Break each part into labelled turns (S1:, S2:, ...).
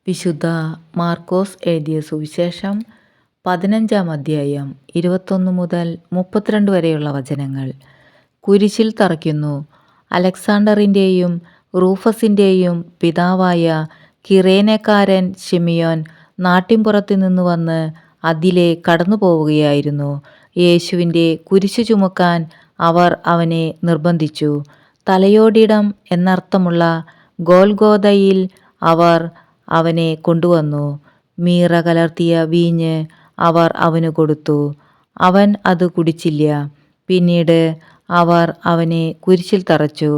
S1: വിശുദ്ധ മാർക്കോസ് എഴുതിയ സുവിശേഷം 15-ാം അധ്യായം 21 മുതൽ 32 വരെയുള്ള വചനങ്ങൾ. കുരിശിൽ തറയ്ക്കുന്നു. അലക്സാണ്ടറിൻ്റെയും റൂഫസിൻ്റെയും പിതാവായ കിറേനക്കാരൻ ശിമിയോൻ നാട്ടിൻപുറത്തു നിന്ന് വന്ന് അതിലെ കടന്നു പോവുകയായിരുന്നു. യേശുവിൻ്റെ കുരിശു ചുമക്കാൻ അവർ അവനെ നിർബന്ധിച്ചു. തലയോടിടം എന്നർത്ഥമുള്ള ഗോൽഗോഥയിൽ അവർ അവനെ കൊണ്ടുവന്നു. മീറ കലർത്തിയ വീഞ്ഞ് അവർ അവന് കൊടുത്തു. അവൻ അത് കുടിച്ചില്ല. പിന്നീട് അവർ അവനെ കുരിശിൽ തറച്ചു.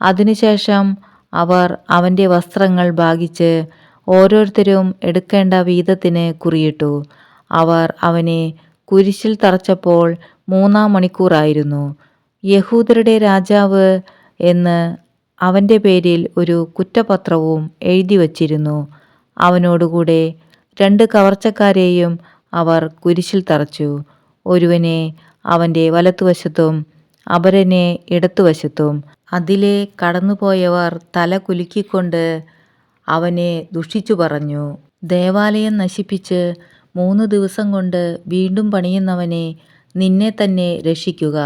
S1: അതിനുശേഷം അവർ അവൻ്റെ വസ്ത്രങ്ങൾ ഭാഗിച്ച് ഓരോരുത്തരും എടുക്കേണ്ട വീതത്തിന് കുറിയിട്ടു. അവർ അവനെ കുരിശിൽ തറച്ചപ്പോൾ 3-ാം മണിക്കൂറായിരുന്നു. യഹൂദരുടെ രാജാവ് എന്ന് അവൻ്റെ പേരിൽ ഒരു കുറ്റപത്രവും എഴുതി വച്ചിരുന്നു. അവനോടുകൂടെ 2 കവർച്ചക്കാരെയും അവർ കുരിശിൽ തറച്ചു. ഒരുവനെ അവൻ്റെ വലത്തുവശത്തും അപരനെ ഇടത്തുവശത്തും. അതിലെ കടന്നുപോയവർ തല കുലുക്കിക്കൊണ്ട് അവനെ ദുഷിച്ചു പറഞ്ഞു: ദേവാലയം നശിപ്പിച്ച് 3 ദിവസം കൊണ്ട് വീണ്ടും പണിയുന്നവനെ, നിന്നെ തന്നെ രക്ഷിക്കുക.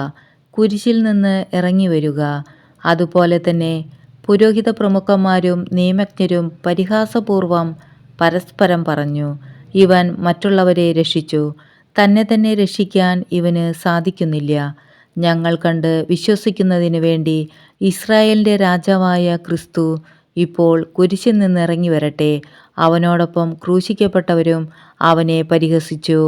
S1: കുരിശിൽ നിന്ന് ഇറങ്ങി വരിക. അതുപോലെ തന്നെ പുരോഹിത പ്രമുഖന്മാരും നിയമജ്ഞരും പരിഹാസപൂർവം പരസ്പരം പറഞ്ഞു: ഇവൻ മറ്റുള്ളവരെ രക്ഷിച്ചു, തന്നെ തന്നെ രക്ഷിക്കാൻ ഇവന് സാധിക്കുന്നില്ല. ഞങ്ങൾ കണ്ട് വിശ്വസിക്കുന്നതിന് വേണ്ടി ഇസ്രായേലിൻ്റെ രാജാവായ ക്രിസ്തു ഇപ്പോൾ കുരിശിൽ നിന്ന് ഇറങ്ങി വരട്ടെ. അവനോടൊപ്പം ക്രൂശിക്കപ്പെട്ടവരും അവനെ പരിഹസിച്ചു.